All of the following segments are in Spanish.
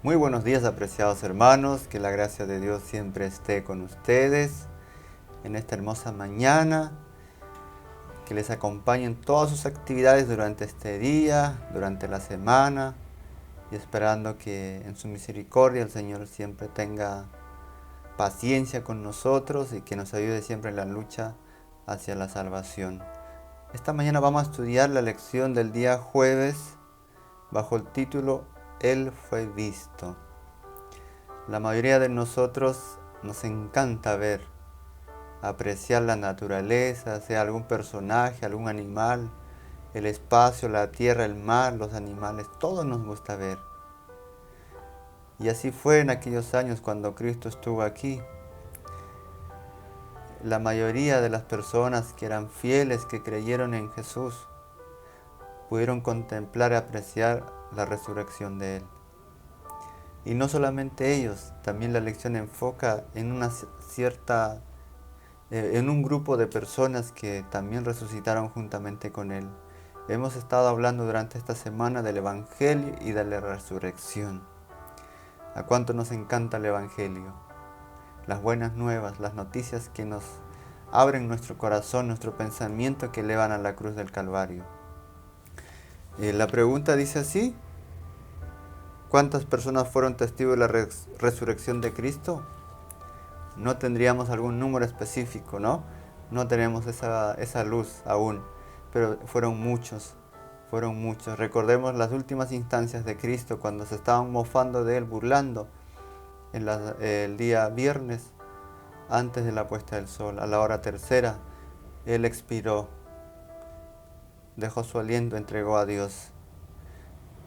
Muy buenos días, apreciados hermanos, que la gracia de Dios siempre esté con ustedes en esta hermosa mañana, que les acompañe en todas sus actividades durante este día, durante la semana, y esperando que en su misericordia el Señor siempre tenga paciencia con nosotros y que nos ayude siempre en la lucha hacia la salvación. Esta mañana vamos a estudiar la lección del día jueves bajo el título Él fue visto. La mayoría de nosotros nos encanta ver, apreciar la naturaleza, sea algún personaje, algún animal, el espacio, la tierra, el mar, los animales, todo nos gusta ver. Y así fue en aquellos años cuando Cristo estuvo aquí. La mayoría de las personas que eran fieles, que creyeron en Jesús, pudieron contemplar y apreciar la resurrección de Él. Y no solamente ellos, también la lección enfoca en una cierta en un grupo de personas que también resucitaron juntamente con Él. Hemos estado hablando durante esta semana del Evangelio y de la resurrección. ¿A cuánto nos encanta el Evangelio? Las buenas nuevas, las noticias que nos abren nuestro corazón, nuestro pensamiento, que elevan a la cruz del Calvario. La pregunta dice así: ¿cuántas personas fueron testigos de la resurrección de Cristo? No tendríamos algún número específico, ¿no? No tenemos esa luz aún, pero fueron muchos, fueron muchos. Recordemos las últimas instancias de Cristo cuando se estaban mofando de Él, burlando el día viernes, antes de la puesta del sol, a la hora tercera. Él expiró, dejó su aliento, entregó a Dios.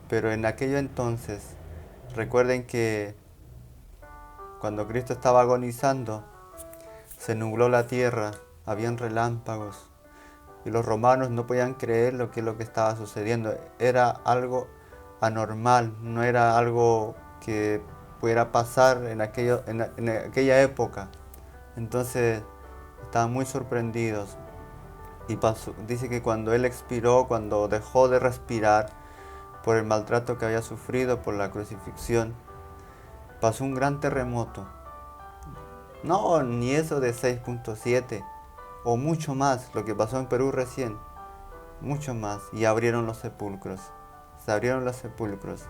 Pero en aquello entonces, recuerden que cuando Cristo estaba agonizando, se nubló la tierra, habían relámpagos, y los romanos no podían creer lo que estaba sucediendo. Era algo anormal, no era algo que pudiera pasar en aquella época. Entonces estaban muy sorprendidos. Y dice que cuando él expiró, cuando dejó de respirar por el maltrato que había sufrido por la crucifixión, pasó un gran terremoto. No, ni eso de 6.7 o mucho más, lo que pasó en Perú recién, mucho más, y abrieron los sepulcros, se abrieron los sepulcros.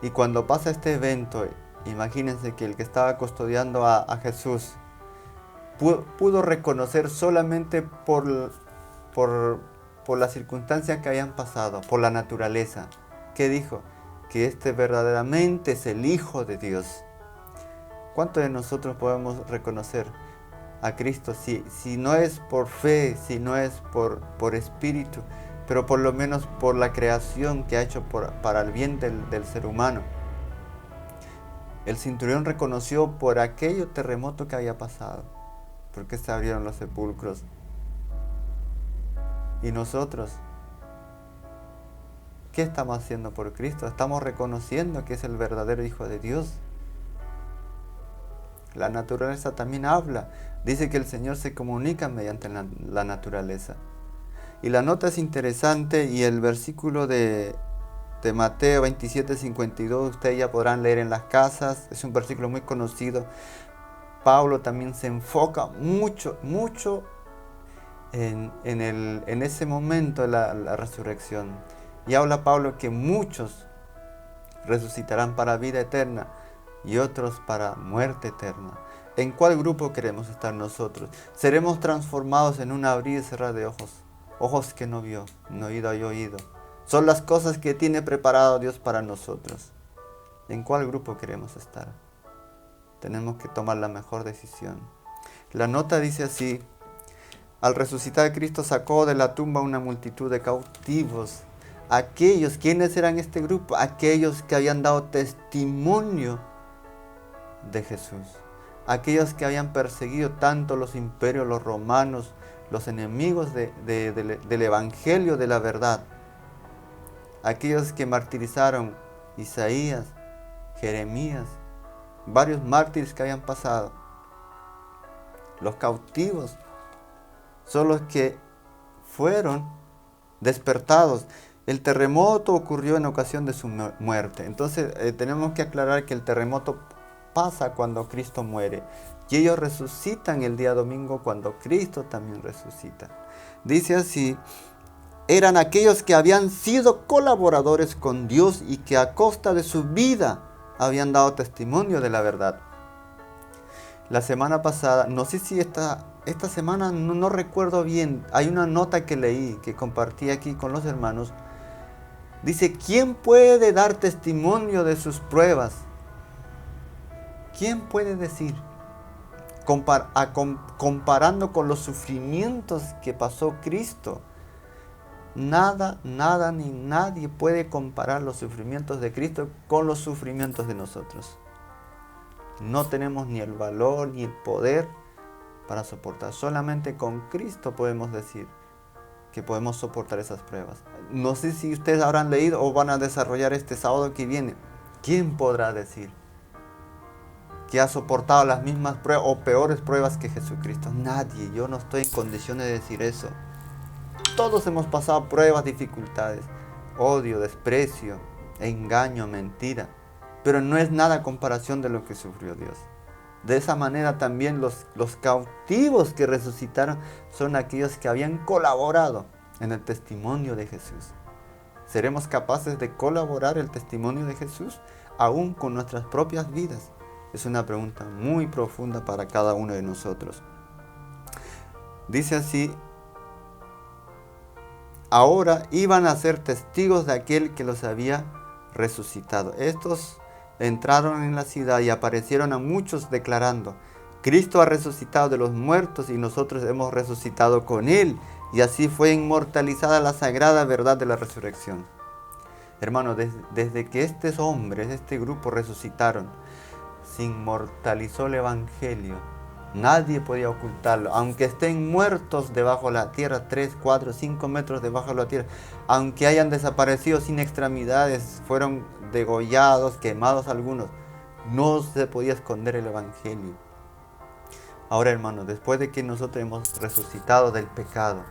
Y cuando pasa este evento, imagínense que el que estaba custodiando a Jesús pudo reconocer solamente por, por las circunstancias que habían pasado, por la naturaleza. ¿Qué dijo? Que este verdaderamente es el Hijo de Dios. ¿Cuántos de nosotros podemos reconocer a Cristo si no es por fe, si no es por espíritu, pero por lo menos por la creación que ha hecho para el bien del ser humano? El centurión reconoció por aquello terremoto que había pasado, porque se abrieron los sepulcros. ¿Y nosotros qué estamos haciendo por Cristo? ¿Estamos reconociendo que es el verdadero Hijo de Dios? La naturaleza también habla. Dice que el Señor se comunica mediante la naturaleza. Y la nota es interesante, y el versículo de Mateo 27:52 ustedes ya podrán leer en las casas. Es un versículo muy conocido. Pablo también se enfoca mucho en ese momento de la resurrección. Y habla Pablo que muchos resucitarán para vida eterna y otros para muerte eterna. ¿En cuál grupo queremos estar nosotros? Seremos transformados en un abrir y cerrar de ojos. Ojos que no vio, no oído y oído. Son las cosas que tiene preparado Dios para nosotros. ¿En cuál grupo queremos estar? Tenemos que tomar la mejor decisión. La nota dice así: al resucitar Cristo sacó de la tumba una multitud de cautivos. Aquellos, ¿quiénes eran este grupo? Aquellos que habían dado testimonio de Jesús. Aquellos que habían perseguido tanto los imperios, los romanos, los enemigos del Evangelio de la verdad. Aquellos que martirizaron Isaías, Jeremías, varios mártires que habían pasado. Los cautivos son los que fueron despertados. el terremoto ocurrió en ocasión de su muerte. Entonces tenemos que aclarar que el terremoto pasa cuando Cristo muere. Y ellos resucitan el día domingo cuando Cristo también resucita. Dice así: eran aquellos que habían sido colaboradores con Dios y que a costa de su vida habían dado testimonio de la verdad. La semana pasada, no sé si esta semana, no recuerdo bien, hay una nota que leí, que compartí aquí con los hermanos. Dice: ¿quién puede dar testimonio de sus pruebas? ¿Quién puede decir? Comparando con los sufrimientos que pasó Cristo, nada ni nadie puede comparar los sufrimientos de Cristo con los sufrimientos de nosotros. No tenemos ni el valor ni el poder para soportar. Solamente con Cristo podemos decir que podemos soportar esas pruebas. No sé si ustedes habrán leído o van a desarrollar este sábado que viene. ¿Quién podrá decir que ha soportado las mismas pruebas o peores pruebas que Jesucristo? Nadie. Yo no estoy en condiciones de decir eso. Todos hemos pasado pruebas, dificultades, odio, desprecio, engaño, mentira. Pero no es nada a comparación de lo que sufrió Dios. De esa manera también los cautivos que resucitaron son aquellos que habían colaborado en el testimonio de Jesús. ¿Seremos capaces de colaborar el testimonio de Jesús aún con nuestras propias vidas? Es una pregunta muy profunda para cada uno de nosotros. Dice así: ahora iban a ser testigos de aquel que los había resucitado. Estos entraron en la ciudad y aparecieron a muchos declarando: Cristo ha resucitado de los muertos y nosotros hemos resucitado con Él. Y así fue inmortalizada la sagrada verdad de la resurrección. Hermanos, desde que estos hombres, este grupo resucitaron, se inmortalizó el Evangelio. Nadie podía ocultarlo. Aunque estén muertos debajo de la tierra, 3, 4, 5 metros debajo de la tierra, aunque hayan desaparecido sin extremidades, fueron degollados, quemados algunos, no se podía esconder el Evangelio. Ahora, hermanos, después de que nosotros hemos resucitado del pecado,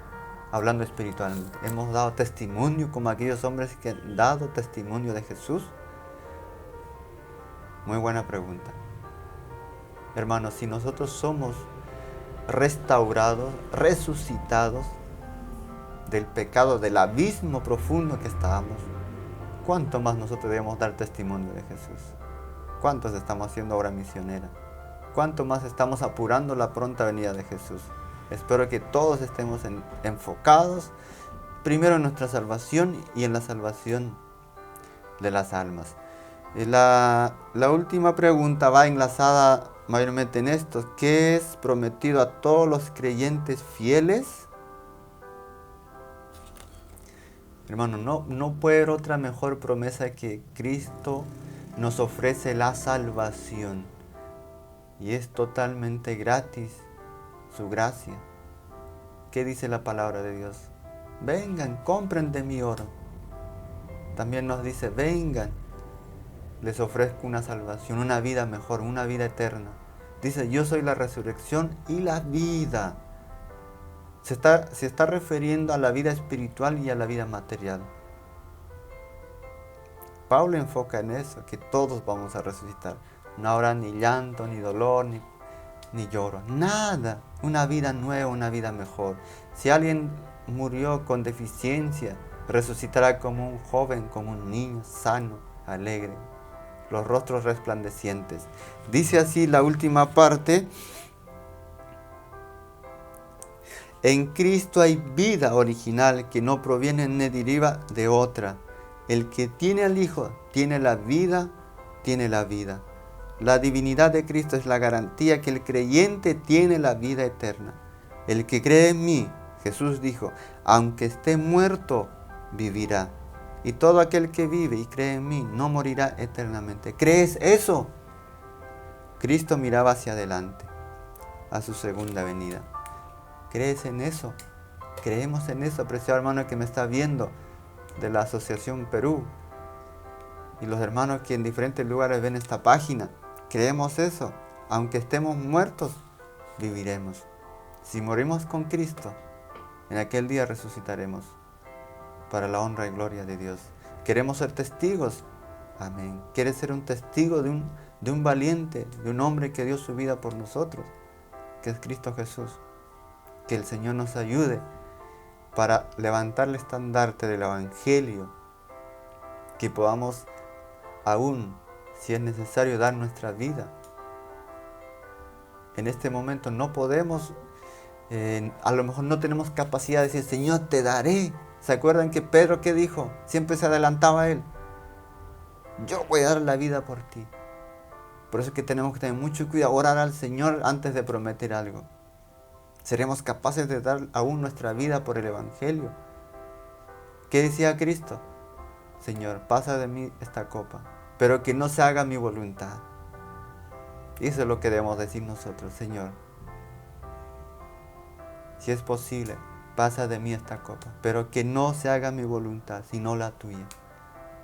hablando espiritualmente, hemos dado testimonio como aquellos hombres que han dado testimonio de Jesús. Muy buena pregunta. Hermanos, si nosotros somos restaurados, resucitados del pecado, del abismo profundo que estábamos, ¿cuánto más nosotros debemos dar testimonio de Jesús? ¿Cuántos estamos haciendo obra misionera? ¿Cuánto más estamos apurando la pronta venida de Jesús? Espero que todos estemos enfocados primero en nuestra salvación y en la salvación de las almas. La última pregunta va enlazada mayormente en esto: ¿qué es prometido a todos los creyentes fieles? Hermano, no puede haber otra mejor promesa que Cristo nos ofrece la salvación. Y es totalmente gratis su gracia. ¿Qué dice la palabra de Dios? Vengan, compren de mi oro. También nos dice: vengan, les ofrezco una salvación, una vida mejor, una vida eterna. Dice: yo soy la resurrección y la vida. Se está refiriendo a la vida espiritual y a la vida material. Pablo enfoca en eso, que todos vamos a resucitar. No habrá ni llanto, ni dolor, ni lloro. Nada. Una vida nueva, una vida mejor. Si alguien murió con deficiencia, resucitará como un joven, como un niño, sano, alegre. Los rostros resplandecientes. Dice así la última parte: en Cristo hay vida original que no proviene ni deriva de otra. El que tiene al Hijo tiene la vida, tiene la vida. La divinidad de Cristo es la garantía que el creyente tiene la vida eterna. El que cree en mí, Jesús dijo, aunque esté muerto, vivirá. Y todo aquel que vive y cree en mí no morirá eternamente. ¿Crees eso? Cristo miraba hacia adelante, a su segunda venida. ¿Crees en eso? Creemos en eso, apreciado hermano que me está viendo de la Asociación Perú y los hermanos que en diferentes lugares ven esta página. Creemos eso. Aunque estemos muertos, viviremos. Si morimos con Cristo, en aquel día resucitaremos. para la honra y gloria de Dios. Queremos ser testigos. Amén. ¿Quieres ser un testigo de un valiente, de un hombre que dio su vida por nosotros, que es Cristo Jesús? Que el Señor nos ayude para levantar el estandarte del Evangelio, que podamos aún, si es necesario, dar nuestra vida. En este momento no podemos, a lo mejor no tenemos capacidad de decir, Señor, te daré. ¿Se acuerdan que Pedro qué dijo? Siempre se adelantaba a él. Yo voy a dar la vida por ti. Por eso es que tenemos que tener mucho cuidado, orar al Señor antes de prometer algo. ¿Seremos capaces de dar aún nuestra vida por el Evangelio? ¿Qué decía Cristo? Señor, pasa de mí esta copa, pero que no se haga mi voluntad. Y eso es lo que debemos decir nosotros, Señor. Si es posible, pasa de mí esta copa, pero que no se haga mi voluntad, sino la tuya.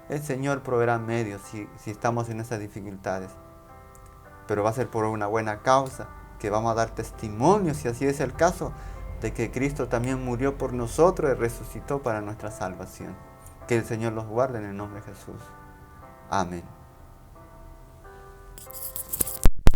El Señor proveerá medios si estamos en esas dificultades. Pero va a ser por una buena causa, que vamos a dar testimonio, si así es el caso, de que Cristo también murió por nosotros y resucitó para nuestra salvación. Que el Señor los guarde en el nombre de Jesús. Amén.